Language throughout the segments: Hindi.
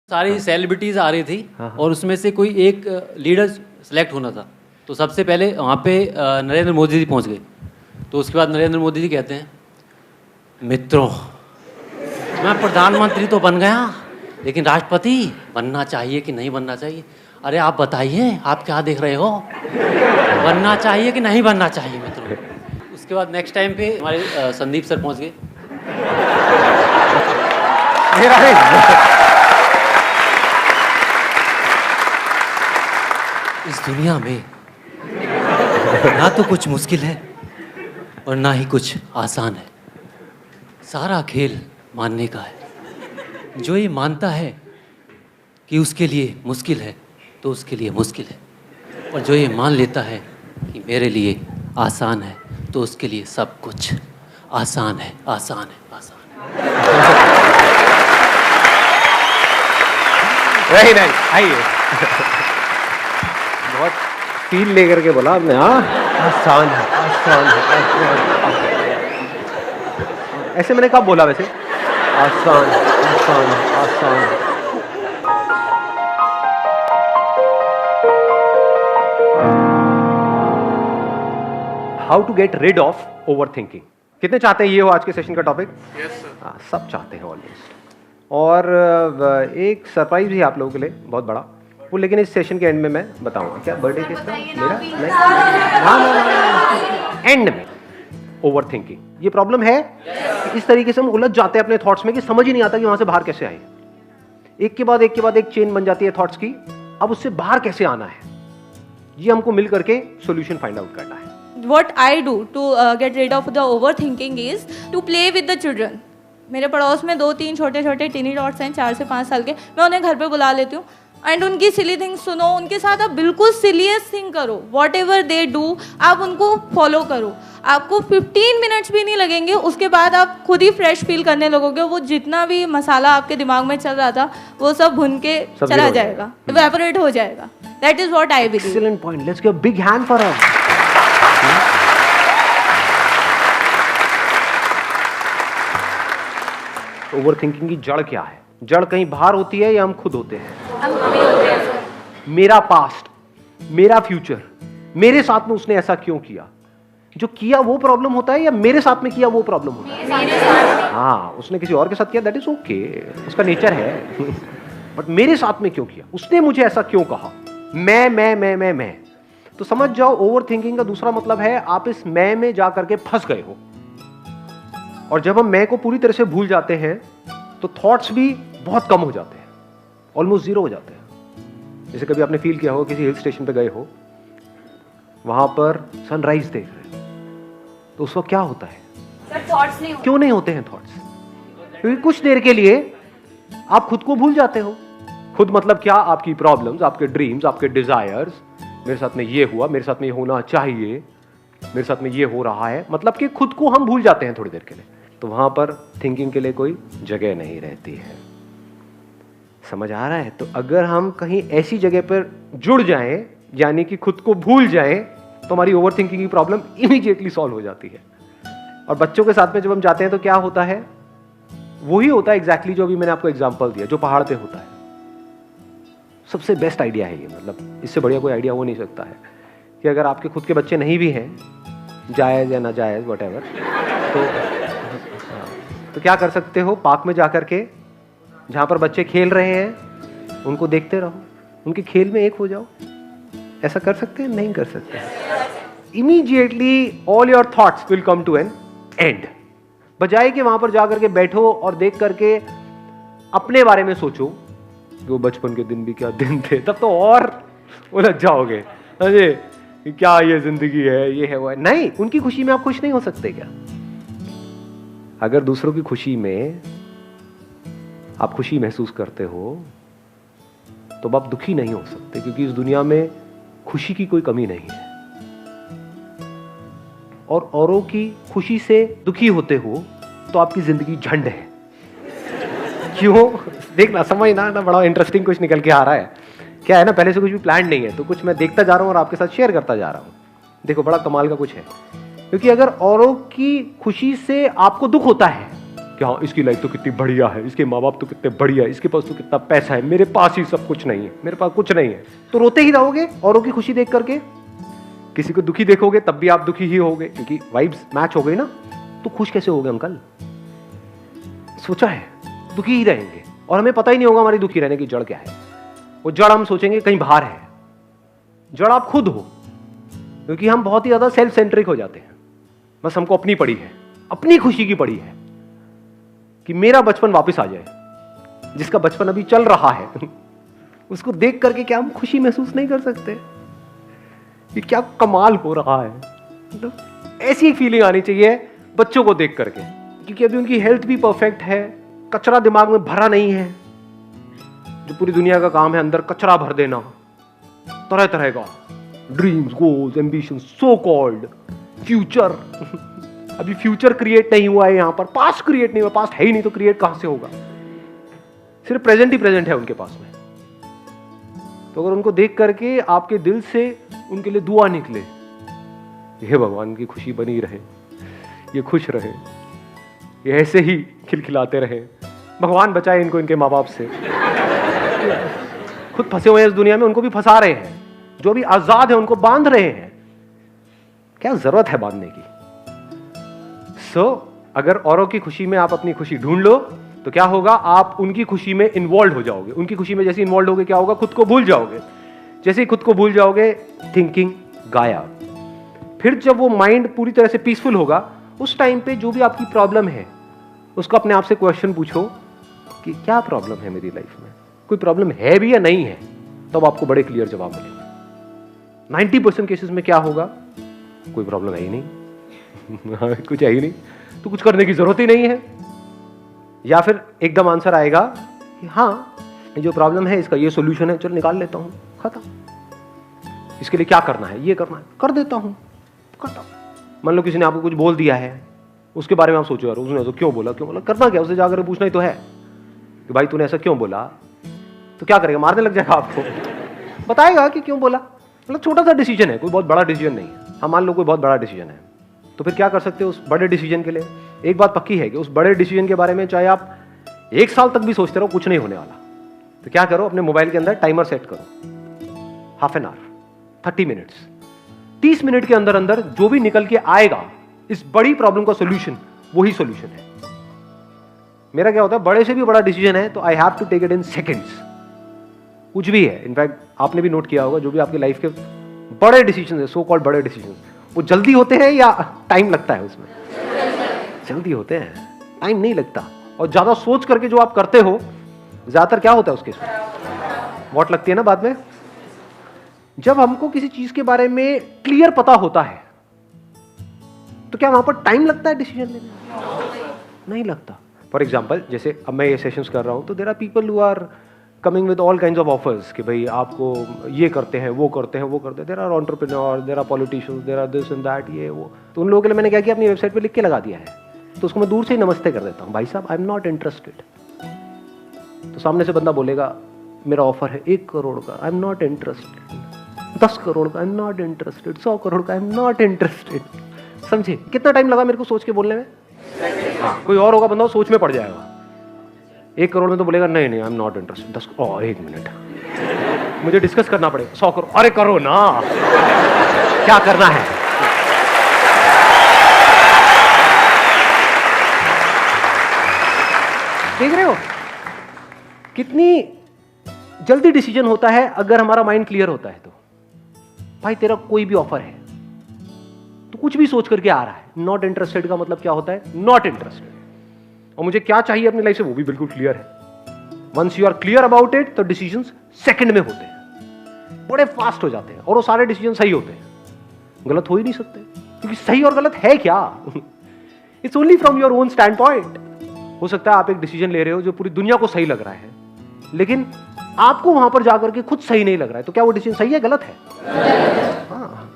सारी सेलिब्रिटीज़ आ रही थी और उसमें से कोई एक लीडर सेलेक्ट होना था। तो सबसे पहले वहाँ पे नरेंद्र मोदी जी पहुँच गए। तो उसके बाद नरेंद्र मोदी जी कहते हैं, मित्रों मैं प्रधानमंत्री तो बन गया लेकिन राष्ट्रपति बनना चाहिए कि नहीं बनना चाहिए। अरे आप बताइए, आप क्या देख रहे हो, बनना चाहिए कि नहीं बनना चाहिए मित्रों। उसके बाद नेक्स्ट टाइम पे हमारे संदीप सर पहुँच गए। इस दुनिया में ना तो कुछ मुश्किल है और ना ही कुछ आसान है। सारा खेल मानने का है। जो ये मानता है कि उसके लिए मुश्किल है तो उसके लिए मुश्किल है, और जो ये मान लेता है कि मेरे लिए आसान है तो उसके लिए सब कुछ आसान है, आसान है, आसान है। वही नहीं, आइए। बहुत फील लेकर के बोला आपने। हाँ, आसान है, आसान है, आसान है। ऐसे मैंने कब बोला वैसे? आसान है, आसान है, आसान है। How to get rid of over thinking. कितने चाहते हैं ये हो आज के सेशन का टॉपिक? Yes sir. हाँ, सब चाहते हैं ऑलमोस्ट। और एक सरप्राइज भी आप लोगों के लिए बहुत बड़ा, वो लेकिन इस सेशन के एंड में मैं बताऊंगा। क्या बर्थडे किसका? मेरा? हाँ, एंड में। ओवर थिंकिंग ये प्रॉब्लम है। इस तरीके से हम उलझ जाते हैं अपने थॉट्स में कि समझ ही नहीं आता कि वहां से बाहर कैसे आए। एक के बाद एक के बाद एक चेन बन जाती है थॉट्स की। अब उससे बाहर कैसे आना है, ये हमको मिल करके सोल्यूशन फाइंड आउट करना है। What I do to get rid of the overthinking is to play with the children. मेरे पड़ोस में 2-3 छोटे छोटे टीनी डॉट्स हैं 4 से 5 साल के। मैं उन्हें घर पे बुला लेती हूँ एंड उनकी सिली थिंग्स सुनो। उनके साथ आप बिल्कुल सिलीस्ट थिंग करो। वॉट एवर दे डू आप उनको फॉलो करो। आपको 15 मिनट्स भी नहीं लगेंगे, उसके बाद आप खुद ही फ्रेश फील करने लगोगे। वो जितना भी मसाला आपके दिमाग में चल रहा था वो सब भुन के चला जाएगा, इवेपोरेट हो जाएगा। That is what I believe. Excellent point. Let's give a big hand for her. Over thinking की जड़ क्या है? जड़ कहीं बाहर होती है या हम खुद होते हैं? मेरा पास्ट, मेरा फ्यूचर, मेरे साथ में उसने ऐसा क्यों किया? जो किया वो प्रॉब्लम होता है या मेरे साथ में किया वो प्रॉब्लम होता है? हाँ, उसने किसी और के साथ किया, दैट इज ओके, उसका नेचर है। बट मेरे साथ में क्यों किया? उसने मुझे ऐसा क्यों कहा? मैं। तो समझ जाओ, ओवर थिंकिंग का दूसरा मतलब है आप इस मैं में जा करके फंस गए हो। और जब हम मैं को पूरी तरह से भूल जाते हैं तो थॉट्स भी बहुत कम हो जाते हैं, ऑलमोस्ट जीरो हो जाते हैं। जैसे कभी आपने फील किया हो, किसी हिल स्टेशन पे गए हो, वहां पर सनराइज देख रहे हो, तो उस वक्त क्या होता है? सर थॉट्स नहीं होते। क्यों नहीं होते हैं थॉट्स? क्योंकि कुछ देर के लिए आप खुद को भूल जाते हो। खुद मतलब क्या? आपकी प्रॉब्लम्स, आपके ड्रीम्स, आपके डिजायर्स। मेरे साथ में ये हुआ, मेरे साथ में ये होना चाहिए, मेरे साथ में ये हो रहा है, मतलब कि खुद को हम भूल जाते हैं थोड़ी देर के लिए। तो वहां पर थिंकिंग के लिए कोई जगह नहीं रहती है। समझ आ रहा है? तो अगर हम कहीं ऐसी जगह पर जुड़ जाएं, यानी कि खुद को भूल जाएं, तो हमारी ओवर थिंकिंग की प्रॉब्लम इमीडिएटली सॉल्व हो जाती है। और बच्चों के साथ में जब हम जाते हैं तो क्या होता है? वही होता है एग्जैक्टली जो अभी मैंने आपको एग्जाम्पल दिया, जो पहाड़ पे होता है। सबसे बेस्ट आइडिया है ये, मतलब इससे बढ़िया कोई आइडिया हो नहीं सकता है कि अगर आपके खुद के बच्चे नहीं भी हैं, जायज़ या नाजायज़ व्हाटएवर, तो क्या कर सकते हो? पार्क में जाकर के जहाँ पर बच्चे खेल रहे हैं उनको देखते रहो, उनके खेल में एक हो जाओ। ऐसा कर सकते हैं? नहीं कर सकते। Immediately all your thoughts will come to an end. बजाय कि वहां पर जाकर के बैठो और देख करके अपने बारे में सोचो कि वो बचपन के दिन भी क्या दिन थे, तब तो और उलझ जाओगे। अरे क्या ये जिंदगी है, ये है वो है। नहीं, उनकी खुशी में आप खुश नहीं हो सकते क्या? अगर दूसरों की खुशी में आप खुशी महसूस करते हो तो आप दुखी नहीं हो सकते, क्योंकि इस दुनिया में खुशी की कोई कमी नहीं है। और औरों की खुशी से दुखी होते हो तो आपकी जिंदगी झंड है। क्यों? देखना, समझना ना, बड़ा इंटरेस्टिंग कुछ निकल के आ रहा है। क्या है ना, पहले से कुछ भी प्लान नहीं है, तो कुछ मैं देखता जा रहा हूं और आपके साथ शेयर करता जा रहा हूं। देखो, बड़ा कमाल का कुछ है। क्योंकि अगर औरों की खुशी से आपको दुख होता है कि हाँ इसकी लाइफ तो कितनी बढ़िया है, इसके माँ बाप तो कितने बढ़िया है, इसके पास तो कितना पैसा है, मेरे पास ही सब कुछ नहीं है, मेरे पास कुछ नहीं है, तो रोते ही रहोगे औरों की खुशी देख करके। किसी को दुखी देखोगे तब भी आप दुखी ही होगे, क्योंकि वाइब्स मैच हो गई ना। तो खुश कैसे होगे अंकल? सोचा है, दुखी ही रहेंगे और हमें पता ही नहीं होगा हमारी दुखी रहने की जड़ क्या है। वो जड़ हम सोचेंगे कहीं बाहर है, जड़ आप खुद हो, क्योंकि हम बहुत ही ज्यादा सेल्फ सेंट्रिक हो जाते हैं। बस हमको अपनी पड़ी है, अपनी खुशी की पड़ी है कि मेरा बचपन वापस आ जाए। जिसका बचपन अभी चल रहा है उसको देख करके क्या हम खुशी महसूस नहीं कर सकते कि क्या कमाल हो रहा है? मतलब ऐसी एक फीलिंग आनी चाहिए बच्चों को देख करके, क्योंकि अभी उनकी हेल्थ भी परफेक्ट है, कचरा दिमाग में भरा नहीं है। जो पूरी दुनिया का काम है अंदर कचरा भर देना, तरह तरह का dreams, goals, ambition, so called future. अभी फ्यूचर क्रिएट नहीं हुआ है, यहां पर पास्ट क्रिएट नहीं हुआ, पास्ट है ही नहीं तो क्रिएट कहां से होगा? सिर्फ प्रेजेंट ही प्रेजेंट है उनके पास में। तो अगर उनको देख करके आपके दिल से उनके लिए दुआ निकले, हे भगवान की खुशी बनी रहे, ये खुश रहे, ये ऐसे ही खिलखिलाते रहे, भगवान बचाए इनको इनके माँ बाप से। खुद फंसे हुए हैं इस दुनिया में, उनको भी फंसा रहे हैं। जो भी आजाद है उनको बांध रहे हैं। क्या जरूरत है बांधने की? अगर औरों की खुशी में आप अपनी खुशी ढूंढ लो तो क्या होगा? आप उनकी खुशी में इन्वॉल्व हो जाओगे। उनकी खुशी में जैसे इन्वॉल्व होगे क्या होगा? खुद को भूल जाओगे। जैसे ही खुद को भूल जाओगे, थिंकिंग गायब। फिर जब वो माइंड पूरी तरह से पीसफुल होगा, उस टाइम पे जो भी आपकी प्रॉब्लम है उसको अपने आप से क्वेश्चन पूछो कि क्या प्रॉब्लम है मेरी लाइफ में, कोई प्रॉब्लम है भी या नहीं है, तब आपको बड़े क्लियर जवाब मिलेंगे। 90% केसेस में क्या होगा? कोई प्रॉब्लम है ही नहीं कुछ है ही नहीं, तो कुछ करने की जरूरत ही नहीं है। या फिर एकदम आंसर आएगा कि हाँ ये जो प्रॉब्लम है इसका ये सॉल्यूशन है, चलो निकाल लेता हूं, खत्म। इसके लिए क्या करना है? ये करना है, कर देता हूं, खत्म। मान लो किसी ने आपको कुछ बोल दिया है, उसके बारे में आप सोचो यार उसने तो क्यों बोला, करना क्या? उसे जाकर पूछना ही तो है कि भाई तूने ऐसा क्यों बोला। तो क्या करेगा? मारने लग जाएगा आपको, बताएगा कि क्यों बोला। मतलब छोटा सा डिसीजन है, कोई बहुत बड़ा डिसीजन नहीं है। हाँ मान लो कोई बहुत बड़ा डिसीजन है, तो फिर क्या कर सकते हो उस बड़े डिसीजन के लिए? एक बात पक्की है कि उस बड़े डिसीजन के बारे में चाहे आप 1 साल तक भी सोचते रहो, कुछ नहीं होने वाला। तो क्या करो, अपने मोबाइल के अंदर टाइमर सेट करो, half an hour, 30 minutes. 30 minute के अंदर अंदर जो भी निकल के आएगा इस बड़ी प्रॉब्लम का सोल्यूशन, वही सोल्यूशन है। मेरा क्या होता है, बड़े से भी बड़ा डिसीजन है तो I have to take it in seconds. कुछ भी है, इनफैक्ट आपने भी नोट किया होगा, जो भी आपकी लाइफ के बड़े डिसीजन है, सो कॉल्ड बड़े डिसीजन, वो जल्दी होते हैं या टाइम लगता है उसमें? जल्दी होते हैं, टाइम नहीं लगता। और ज्यादा सोच करके जो आप करते हो, ज्यादातर क्या होता है उसके वॉट लगती है ना बाद में। जब हमको किसी चीज के बारे में क्लियर पता होता है तो क्या वहां पर टाइम लगता है डिसीजन लेने में? नहीं लगता। फॉर एग्जाम्पल, जैसे अब मैं ये सेशंस कर रहा हूं, तो there are people who are coming with all kinds of offers कि भाई आपको ये करते हैं, वो करते हैं, वो करते हैं। There are entrepreneur, there are politicians, there are this and that, ये वो। तो उन लोगों के लिए मैंने क्या किया, अपनी वेबसाइट पे लिख के लगा दिया है। तो उसको मैं दूर से ही नमस्ते कर देता हूँ, भाई साहब आई एम नॉट इंटरेस्टेड। तो सामने से बंदा बोलेगा मेरा ऑफर है 1 करोड़ का, I am not interested. 10 crore का, I am not interested. 100 crore का, आई एम नॉट इंटरेस्टेड। समझे कितना टाइम लगा मेरे को सोच के बोलने में? हाँ, कोई और होगा बंदा सोच में पड़ जाएगा। 1 करोड़ में तो बोलेगा नहीं नहीं आई एम नॉट इंटरेस्टेड। 10 1 मिनट मुझे डिस्कस करना पड़ेगा। 100 करोड़, अरे करो ना, क्या करना है? देख रहे हो कितनी जल्दी डिसीजन होता है अगर हमारा माइंड क्लियर होता है। तो भाई तेरा कोई भी ऑफर है तो कुछ भी सोच करके आ रहा है। नॉट इंटरेस्टेड का मतलब क्या होता है? Not interested. और मुझे क्या चाहिए अपनी लाइफ से वो भी बिल्कुल क्लियर है। Once you are clear about it तो डिसीजंस सेकंड में होते हैं, बड़े फास्ट हो जाते हैं और वो सारे डिसीजन सही होते हैं। गलत हो ही नहीं सकते, क्योंकि सही और गलत है क्या? It's only from your own stand point. हो सकता है आप एक डिसीजन ले रहे हो जो पूरी दुनिया को सही लग रहा है, लेकिन आपको वहां पर जाकर के खुद सही नहीं लग रहा है। तो क्या वो डिसीजन सही है, गलत है? हाँ,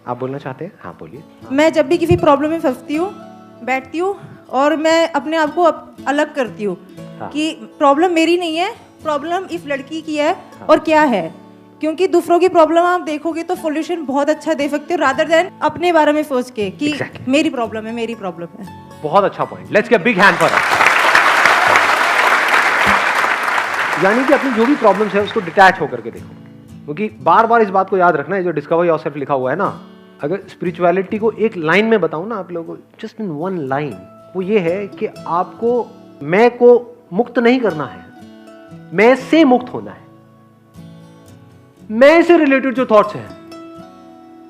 आप बोलना चाहते हैं? हाँ बोलिए। मैं जब भी किसी प्रॉब्लम में फंसती हूँ, बैठती हूँ और मैं अपने आप को अलग करती हूँ कि प्रॉब्लम मेरी नहीं है, प्रॉब्लम इस लड़की की है और क्या है। क्योंकि दूसरों की प्रॉब्लम आप देखोगे तो सॉल्यूशन बहुत अच्छा दे सकते हो, रादर देन अपने बारे में सोच के कि मेरी प्रॉब्लम है, मेरी प्रॉब्लम है। बहुत अच्छा point. Let's get big hand for that. यानी कि अपनी जो भी प्रॉब्लम्स है उसको डिटैच होकर के देखो, क्योंकि बार बार इस बात को याद रखना है, जो डिस्कवर योरसेल्फ लिखा हुआ है ना, अगर स्पिरिचुअलिटी को एक लाइन में बताऊं ना आप लोगों को, जस्ट इन वन लाइन, वो ये है कि आपको मैं को मुक्त नहीं करना है, मैं से मुक्त होना है। मैं से रिलेटेड जो थॉट्स हैं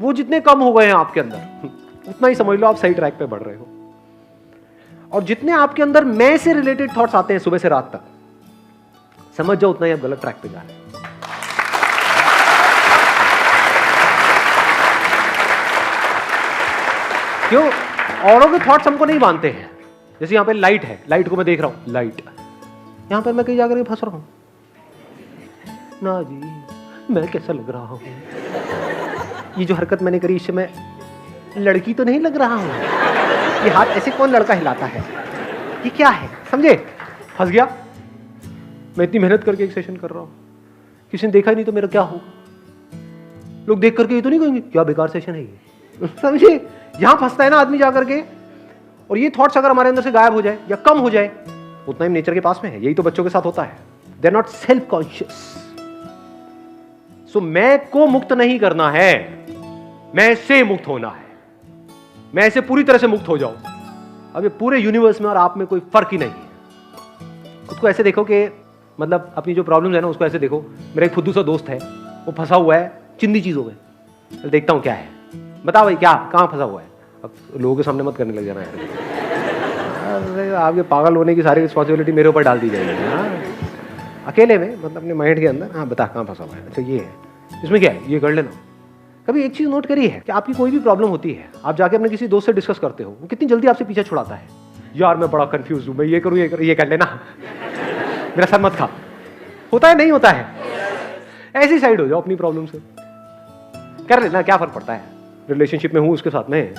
वो जितने कम हो गए हैं आपके अंदर, उतना ही समझ लो आप सही ट्रैक पे बढ़ रहे हो। और जितने आपके अंदर मैं से रिलेटेड थॉट्स आते हैं सुबह से रात तक, समझ जाओ उतना ही आप गलत ट्रैक पे जा रहे हैं। क्यों? औरों के थॉट्स हमको नहीं मानते हैं। जैसे यहां पे लाइट है, लाइट को मैं देख रहा हूं, लाइट, यहां पर मैं कहीं जाकर फंस रहा हूं ना जी, मैं कैसा लग रहा हूं, ये जो हरकत मैंने करी इससे मैं लड़की तो नहीं लग रहा हूं, ये हाथ ऐसे कौन लड़का हिलाता है, ये क्या है, समझे? फंस गया। मैं इतनी मेहनत करके एक सेशन कर रहा हूं, किसी ने देखा ही नहीं तो मेरा क्या होगा? लोग देख करके ये तो नहीं कहेंगे क्या बेकार सेशन है ये, समझे? यहां फंसता है ना आदमी जाकर के। और ये थॉट्स अगर हमारे अंदर से गायब हो जाए या कम हो जाए, उतना ही नेचर के पास में है। यही तो बच्चों के साथ होता है, they are not self conscious. So मैं को मुक्त नहीं करना है, मैं से मुक्त होना है। मैं से पूरी तरह से मुक्त हो जाऊं। अब ये पूरे यूनिवर्स में और आप में कोई फर्क ही नहीं है। खुद को ऐसे देखो कि मतलब अपनी जो प्रॉब्लम्स है ना उसको ऐसे देखो, मेरा एक फुद्दू सा दोस्त है, वो फंसा हुआ है चिंदी चीजों में, देखता हूं क्या है, बता भाई क्या, कहां फंसा हुआ है। अब लोगों के सामने मत करने लग जाना है, अरे आपके पागल होने की सारी रिस्पॉन्सिबिलिटी मेरे ऊपर डाल दी जाएगी। हाँ, अकेले में मतलब अपने माइंड के अंदर, हाँ बता कहां फंसा हुआ है, अच्छा ये है, इसमें क्या है, ये कर लेना। कभी एक चीज नोट करी है कि आपकी कोई भी प्रॉब्लम होती है, आप जाके अपने किसी दोस्त से डिस्कस करते हो, वो कितनी जल्दी आपसे पीछे छुड़ाता है, यार मैं बड़ा कंफ्यूज हूं, मैं ये करूं, ये कर लेना, मेरा सर मत खा। होता है नहीं होता है? ऐसी साइड हो जाओ अपनी प्रॉब्लम से, कर लेना, क्या फर्क पड़ता है। रिलेशनशिप में हूं उसके साथ में,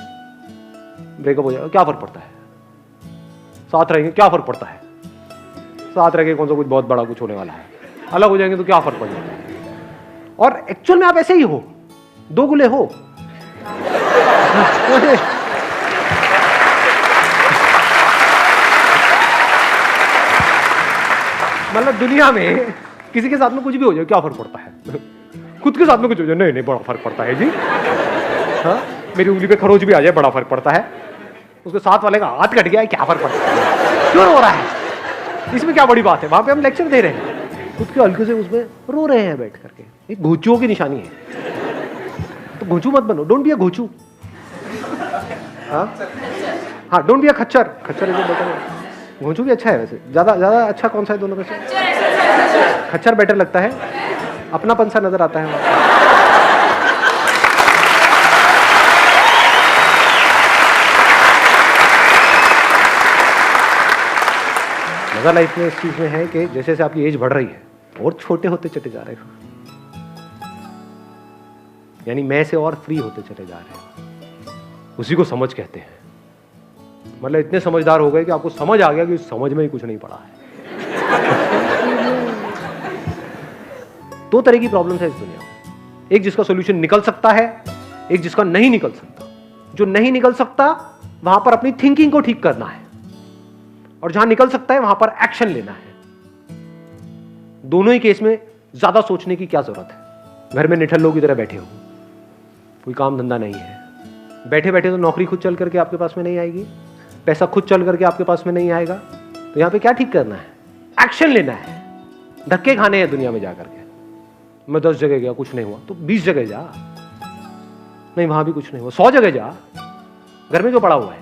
ब्रेकअप हो जाएगा, क्या फर्क पड़ता है, साथ रहेंगे, क्या फर्क पड़ता है, साथ रहेंगे कौन सा कुछ बहुत बड़ा कुछ होने वाला है, अलग हो जाएंगे तो क्या फर्क पड़ जाएगा। और एक्चुअल में आप ऐसे ही हो, दो गुले हो। मतलब दुनिया में किसी के साथ में कुछ भी हो जाए क्या फर्क पड़ता है, खुद के साथ में कुछ हो जाए नहीं बड़ा फर्क पड़ता है जी। हाँ, मेरी उंगली पे खरोच भी आ जाए बड़ा फर्क पड़ता है, उसके साथ वाले का हाथ कट गया है क्या फर्क पड़ता है, क्यों हो रहा है, इसमें क्या बड़ी बात है। वहां पे हम लेक्चर दे रहे हैं, खुद के हल्के से उसमें रो रहे हैं बैठ करके, एक घोचुओं की निशानी है। तो घोचू मत बनो, डोंट बी अ घोचू। हाँ डोंट बी अ खच्चर, खच्चर बेटर है, घोंचू भी अच्छा है वैसे, ज्यादा अच्छा कौन सा है दोनों में से? खच्चर बेटर लगता है, अपनापन सा नजर आता है। मजा लाइफ में इस चीज में है कि जैसे जैसे आपकी एज बढ़ रही है और छोटे होते चले जा रहे हो, यानी मैं से और फ्री होते चले जा रहे हो, उसी को समझ कहते हैं। मतलब इतने समझदार हो गए कि आपको समझ आ गया कि समझ में ही कुछ नहीं पड़ा है। दो तरह की प्रॉब्लम्स है इस दुनिया में, एक जिसका सॉल्यूशन निकल सकता है, एक जिसका नहीं निकल सकता। जो नहीं निकल सकता वहां पर अपनी थिंकिंग को ठीक करना है, और जहां निकल सकता है वहां पर एक्शन लेना है। दोनों ही केस में ज्यादा सोचने की क्या जरूरत है। घर में निठल्लों की तरह बैठे हो, कोई काम धंधा नहीं है, बैठे बैठे तो नौकरी खुद चल करके आपके पास में नहीं आएगी, पैसा खुद चल करके आपके पास में नहीं आएगा, तो यहां पे क्या ठीक करना है, एक्शन लेना है। धक्के खाने हैं दुनिया में जाकर के, मैं 10 जगह गया कुछ नहीं हुआ तो 20 जगह जा, नहीं वहां भी कुछ नहीं हुआ 100 जगह जा, घर में जो पड़ा हुआ है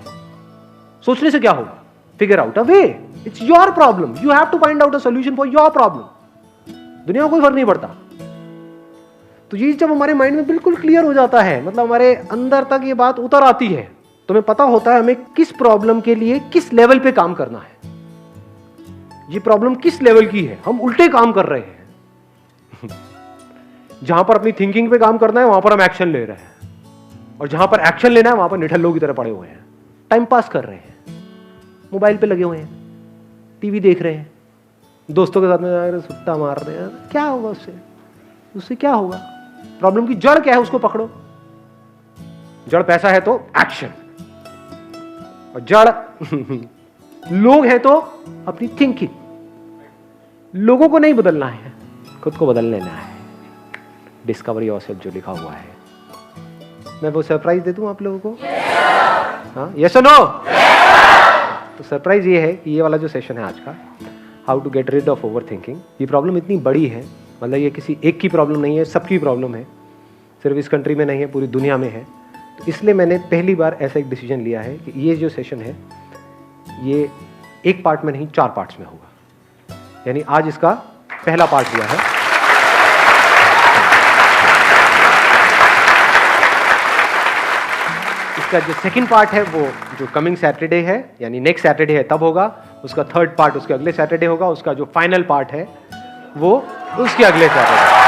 सोचने से क्या होगा, figure out a way, it's your problem, you have to find out a solution for your problem. दुनिया को कोई फर्क नहीं पड़ता। तो ये जब हमारे माइंड में बिल्कुल क्लियर हो जाता है, मतलब हमारे अंदर तक ये बात उतर आती है, तो हमें पता होता है हमें किस प्रॉब्लम के लिए किस लेवल पे काम करना है। ये प्रॉब्लम किस लेवल की है, हम उल्टे काम कर रहे हैं। जहां पर अपनी थिंकिंग पे काम करना है वहां पर हम एक्शन ले रहे हैं, और जहां पर एक्शन लेना है वहां पर निठल्लों की तरह पड़े हुए हैं, टाइम पास कर रहे हैं, मोबाइल पे लगे हुए हैं, टीवी देख रहे हैं, दोस्तों के साथ में सुट्टा मार रहे हैं। क्या होगा उससे, उससे क्या होगा? प्रॉब्लम की जड़ क्या है उसको पकड़ो। जड़ पैसा है तो एक्शन, और जड़ लोग हैं तो अपनी थिंकिंग, लोगों को नहीं बदलना है, खुद को बदल लेना है। डिस्कवर योरसेल्फ जो लिखा हुआ है, मैं वो सरप्राइज दे दूं आप लोगों को? हाँ, यस और नो? तो सरप्राइज ये है कि ये वाला जो सेशन है आज का, how to get rid of over thinking, ये प्रॉब्लम इतनी बड़ी है, मतलब ये किसी एक की प्रॉब्लम नहीं है, सबकी प्रॉब्लम है, सिर्फ इस कंट्री में नहीं है, पूरी दुनिया में है। तो इसलिए मैंने पहली बार ऐसा एक डिसीजन लिया है कि ये जो सेशन है ये एक पार्ट में नहीं 4 पार्ट्स में होगा। यानी आज इसका पहला पार्ट दिया है। इसका जो सेकंड पार्ट है वो जो कमिंग सैटरडे है, यानी नेक्स्ट सैटरडे है तब होगा। उसका थर्ड पार्ट उसके अगले सैटरडे होगा। उसका जो फाइनल पार्ट है वो उसके अगले सैटरडे।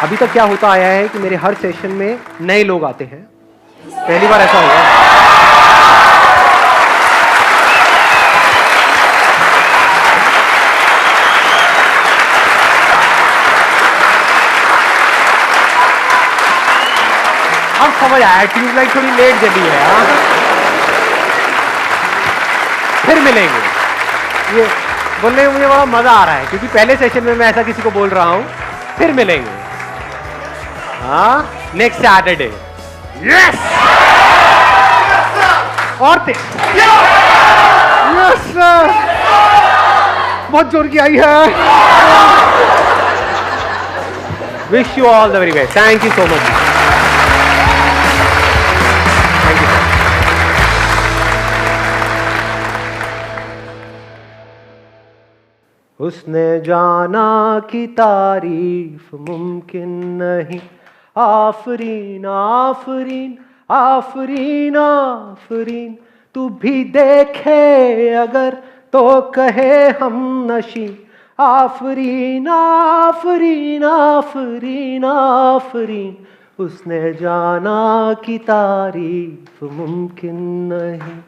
अभी तक क्या होता आया है कि मेरे हर सेशन में नए लोग आते हैं, पहली बार ऐसा हुआ। अब समझ आया, ट्यूबलाइट थोड़ी लेट जली है। हाँ, फिर मिलेंगे। ये बोलने में मुझे बड़ा मजा आ रहा है क्योंकि पहले सेशन में मैं ऐसा किसी को बोल रहा हूं। फिर मिलेंगे हाँ नेक्स्ट सैटरडे। यस और यस सर, बहुत जोर की आई है। Wish you all the very best. Thank you so much. Thank you. उसने जाना कि तारीफ मुमकिन नहीं, आफरीन आफरीन आफरीन आफरीन, तू भी देखे अगर तो कहे हम नशी, आफरीन आफरीन आफरीन आफरीन, उसने जाना कि तारीफ मुमकिन नहीं।